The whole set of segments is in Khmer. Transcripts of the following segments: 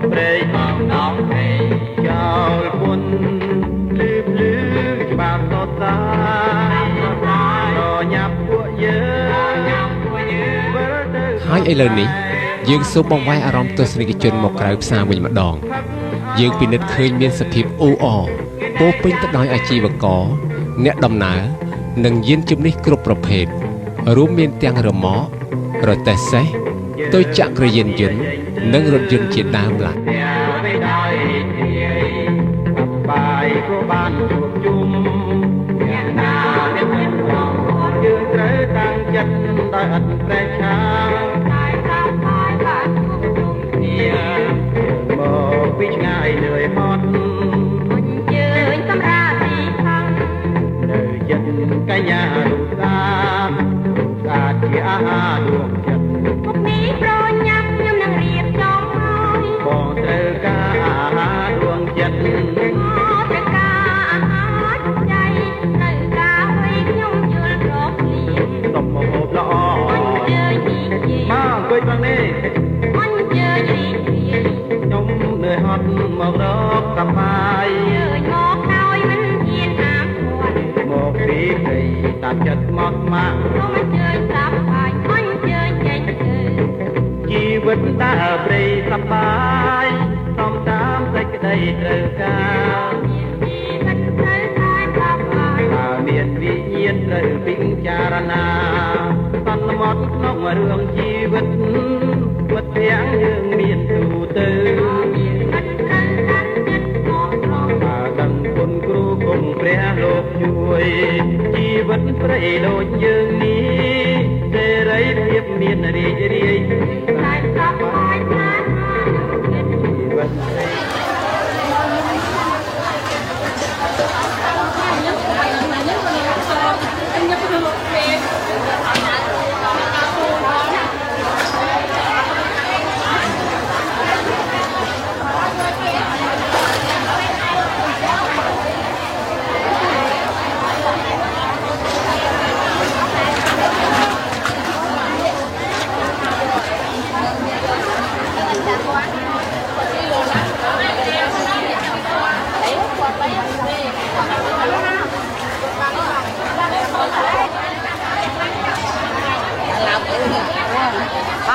ព្រៃមកនងព្រៃចោលពុនលឺភ្លឺច្បាស់សតសារញាប់ពួកយើងហើយឥឡូវនេះយើងសូមបង្វែរអារម្មណ៍ទស្សនិកជនមកក្រៅផ្សារវិញម្ដងយើងពិនិត្យឃើញមានសភាពអ៊ូអរពោពេញទៅដោយអាជីវករអ្នកដំណើរនិងយានជំនិះគ្រប់ប្រភេទរួមមានទាំងរ៉ឺម៉ករទេះសេះទុយចក្រយានយន្តនិងរថយន្តជាដើមឡើយបាយក៏បានជួបជុំយ៉ាងណាមានយើងត្រូវតាំងចិត្តដោយអត់ប្រេះឆាហើយតាមហើយបានជួបជុំគ្នាមកពីឆ្ងាយលឿយហត់អញ្ជើញសម្រាប់ទីខាងនៅចិត្តកញ្ញារូបស្អាតជាអាហារដួងចិត្តមុខនេះប្រញាប់ខ្ញុំនឹងរៀបចំហើយបងត្រូវការអាហារដួងចិត្តត្រូវការអាហារใจត្រូវការឲ្យខ្ញុំយល់រកលៀងសុំមកហូបល្អអញ្ជើញទីជាមកអង្គុយខាងនេះអញ្ជើញទីជាខ្ញុំនឿយហត់មករកសប្បាយអើយមកហើយមិនហ៊ានអាមគាត់មកពីព្រៃតាចិត្តមកម៉ាក់សូមអញ្ជើញសប្បាយអញ្ជើញចេញទៅជីវិតដើរព្រៃសប្បាយសំតាមសេចក្តីត្រូវការជីវិតត្រូវតែសប្បាយមានវិញ្ញាណត្រូវពិចារណាសន្មត់ក្នុងរឿងជីវិតមិត្តទាំងយើងមានទូទៅមិនត្រូវតាមចិត្តមកត្រង់ដឹងគុណគ្រូគុំព្រះលោកជួយជីវិតព្រៃដូចយើងនេះសេរីភាពមានរីករាយតែសប្បាយណាស់ជីវិត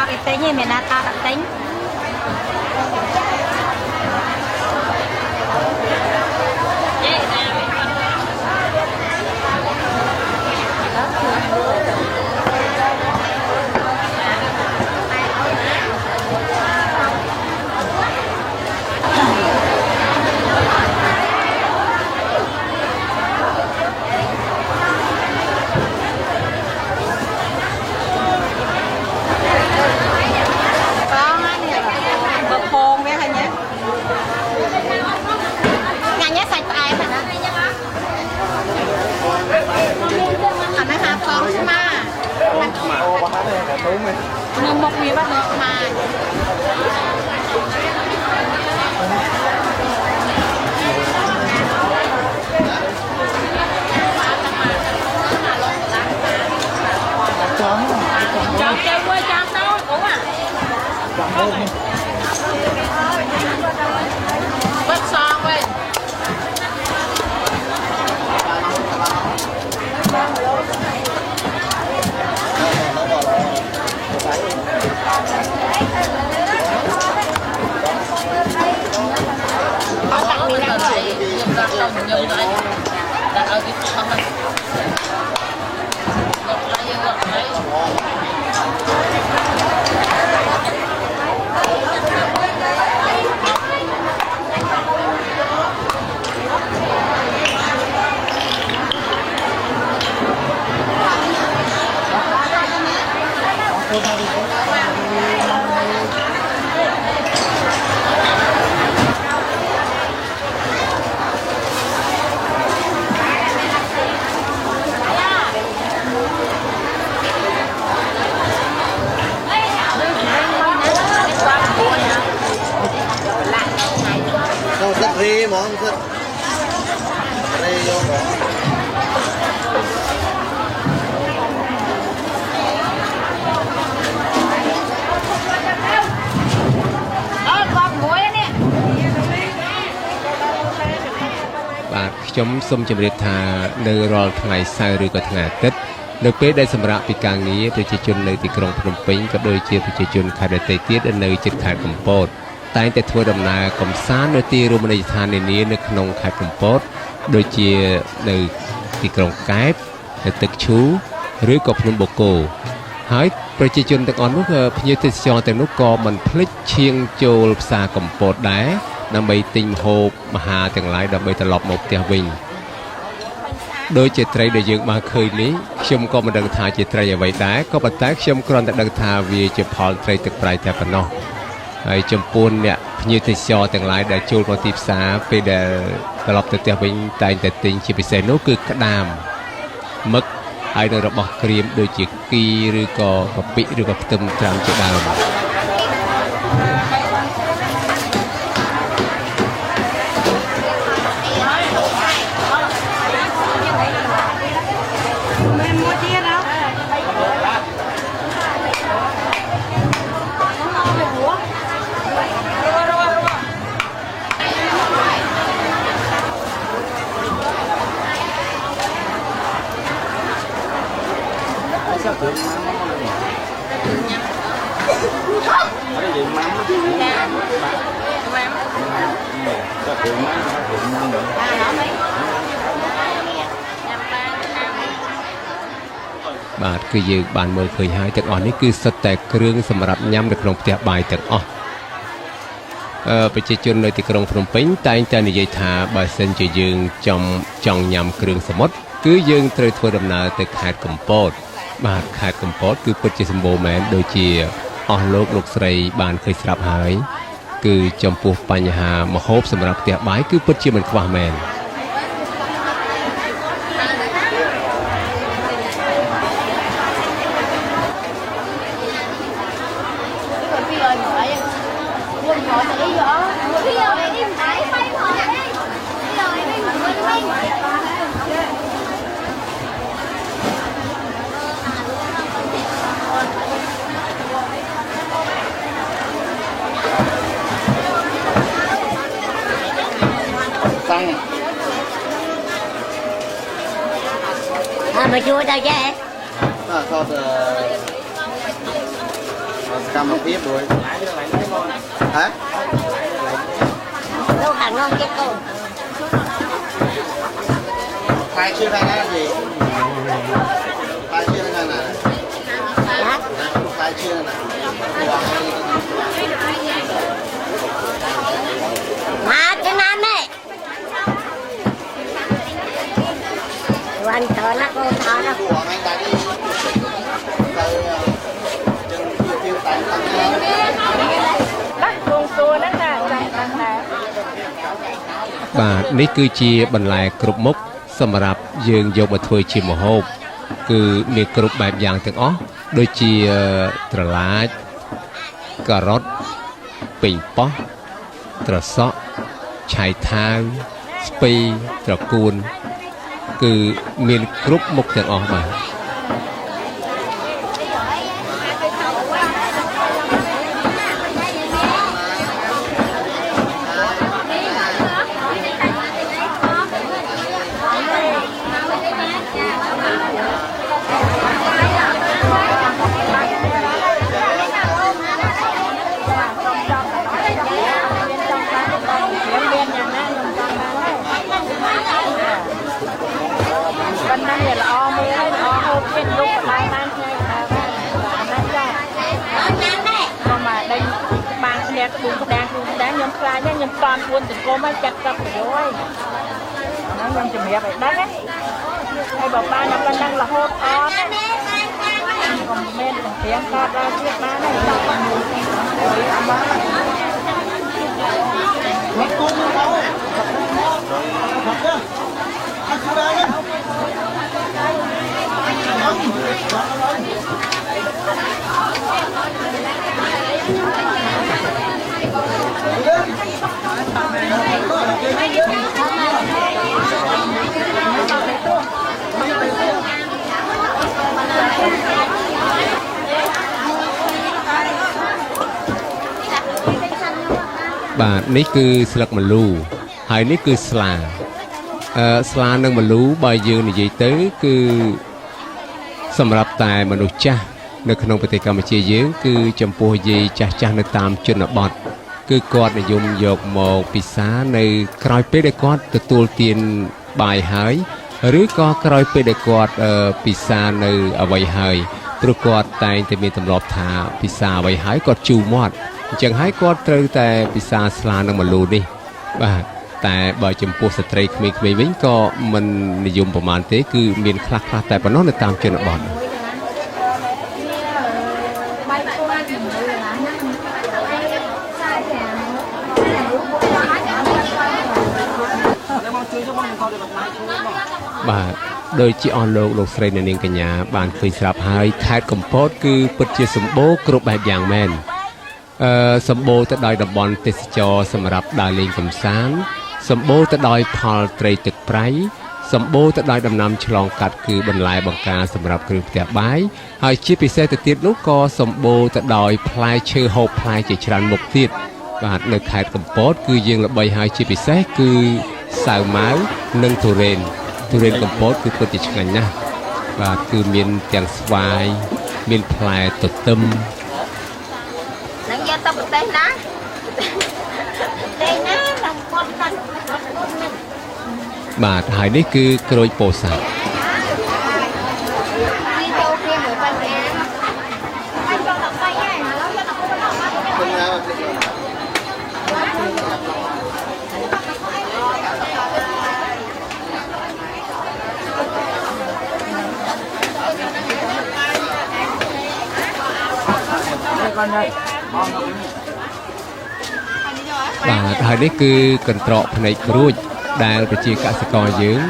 Cái tên mình là ta đặt tính nhưng một người bắt được mà chọn kêu quê chọn đâu cũng à bắt son quên nhưng lại đặt ở cái không này ngược lại món rất đây vô con muối này ខ្ញុំសូមជម្រាបថានៅរាល់ថ្ងៃសៅរ៍ឬក៏ថ្ងៃអាទិត្យនៅពេលដែលសម្រាប់ពីការងារប្រជាជននៅទីក្រុងភ្នំពេញក៏ដូចជាប្រជាជនខេត្តដទៃទៀតនៅជិតខេត្តកំពតតែងតែធ្វើដំណើរកំសាន្តនៅទីរមណីយដ្ឋាននានានៅក្នុងខេត្តកំពតដូចជានៅទីក្រុងកែបនៅទឹកឈូឬក៏ភ្នំបូកគោហើយប្រជាជនទាំងអស់នោះក៏ភ្ញៀវទេសចរទាំងនោះក៏មិនភ្លេចឈៀងចូលផ្សារកំពតដែរដើម្បីទិញម្ហូបអាហារទាំងឡាយដើម្បីត្រឡប់មកផ្ទះវិញដោយជាត្រីដែលយើងបានឃើញនេះខ្ញុំក៏មិនដឹងថាជាត្រីអ្វីដែរក៏ប៉ុន្តែខ្ញុំគ្រាន់តែដឹងថាវាជាផលត្រីទឹកប្រៃតែប៉ុណ្ណោះហើយចំពោះអ្នកភ្ញៀវទេសចរទាំងឡាយដែលចូលមកទីផ្សារពេលដែលត្រឡប់ទៅផ្ទះវិញតែងតែទិញជាពិសេសនោះគឺក្តាមមឹកហើយនៅរបស់ក្រៀមដូចជាគីឬក៏កាពិឬក៏ខ្ទឹមត្រាំជាដើមបាទគឺយើងបានមើលឃើញហើយទាំងអស់នេះគឺសុទ្ធតែគ្រឿងសម្រាប់ញ៉ាំនៅក្នុងផ្ទះបាយទាំងអស់ប្រជាជននៅទីក្រុងភ្នំពេញតែងតែនិយាយថាបើសិនជាយើងចង់ញ៉ាំគ្រឿងសមុទ្រគឺយើងត្រូវធ្វើដំណើរទៅខេត្តកំពតបាទខេត្តកំពតគឺពិតជាសម្បូរមែនដូចជាអស់លោកស្រីបានឃើញស្រាប់ហើយគឺចំពោះបញ្ហាម្ហូបសម្រាប់ផ្ទះបាយគឺពិតជាមិនខ្វះមែនmà chui đâu chứทอดกำมะพริกด้วยฮะ đâu hàng ngon chết cô khai chưa ra cái gì khai chưa ra nè khai chưa nè mà cái nam đấy anh thợ nó cô thợ nó bắt luôn xua đó nè បាទនេះគឺជាបន្លែគ្រប់មុខសម្រាប់យើងយកមកធ្វើជាម្ហូបគឺមានគ្រប់បែបយ៉ាងទាំងអស់ដូចជាត្រឡាចការ៉ុតពេញប៉ោះត្រសក់ឆៃថាវស្ពៃត្រកួនគឺមានគ្រប់មុខទាំងអស់បាទខ្ញុំខ្លាចខ្ញុំតន់ពួនទាំងគុំឲ្យចាត់ទឹកទៅហើយហ្នឹងខ្ញុំជំរាបឲ្យដឹងហើយបើបានដល់ប៉ុណ្ណឹងរហូតអត់កុំមែនទាំងព្រៀងកើតដល់ទៀតបានហើយមកគុំទៅអត់ទេអត់ស្ដាយបាទនេះគឺស្លឹកម្លូហើយនេះគឺស្លា ស្លានឹងមលូបើយើងនិយាយទៅគឺសម្រាប់តែមនុស្សចាស់នៅក្នុងប្រទេសកម្ពុជាយើងគឺចំពោះយាយចាស់នៅតាមជនបទគឺគាត់និយមយកមកពិសានៅក្រោយពេលដែលគាត់ទទួលទានបាយហើយឬក៏ក្រោយពេលដែលគាត់ពិសានៅអ្វីហើយព្រោះគាត់តែងតែមានទម្លាប់ថាពិសាអ្វីហើយគាត់ជូរមាត់អញ្ចឹងហើយគាត់ត្រូវតែពិសាស្លានឹងមលូនេះបាទតែបើចំពោះស្ត្រីក្មេងៗវិញក៏មិននិយមប្រមាណទេគឺមានខ្លះតែប៉ុណ្ណោះនៅតាមជនបទបាទដោយជាអស់លោកស្រីអ្នកនាងកញ្ញាបានឃើញស្រាប់ហើយខេត្តកំពតគឺពិតជាសម្បូរគ្រប់បែបយ៉ាងមែនសម្បូរទៅដោយតំបន់ទេសចរសម្រាប់ដើរលេងកម្សាន្តសម្បូរទៅដោយផលត្រីទឹកប្រៃសម្បូរទៅដោយដំណាំឆ្លងកាត់គឺបន្លែបង្ការសម្រាប់គ្រឿងផ្ទះបាយហើយជាពិសេសទៅទៀតនោះក៏សម្បូរទៅដោយផ្លែឈើហូបផ្លែជាច្រើនមុខទៀតបាទនៅខេត្តកំពតគឺយើងល្បីហើយជាពិសេសគឺសាវម៉ាវនិងទុរេនកំពតគឺពិតជាឆ្ងាញ់ណាស់បាទគឺមានទាំងស្វាយមានផ្លែទទឹមនឹងយកទៅប្រទេសណាទេណាតំបន់ហ្នឹងបាទហើយនេះគឺក្រូចពោធិ៍សាត់បាទហើយនេះគឺកន្ត្រកភ្នែកក្រួចដែលប្រជាកសិករយើង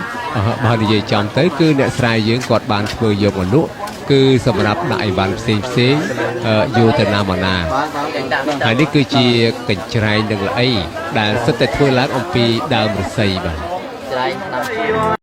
បើនិយាយចំទៅគឺអ្នកស្រែយើងគាត់បានធ្វើយកមកលក់គឺសម្រាប់ដាក់អីវ៉ាន់ផ្សេងយកទៅណាមកណាហើយនេះគឺជាកញ្ច្រែងនិងល្អីដែលសិតតែធ្វើឡើងអំពីដើមឫស្សីបាទ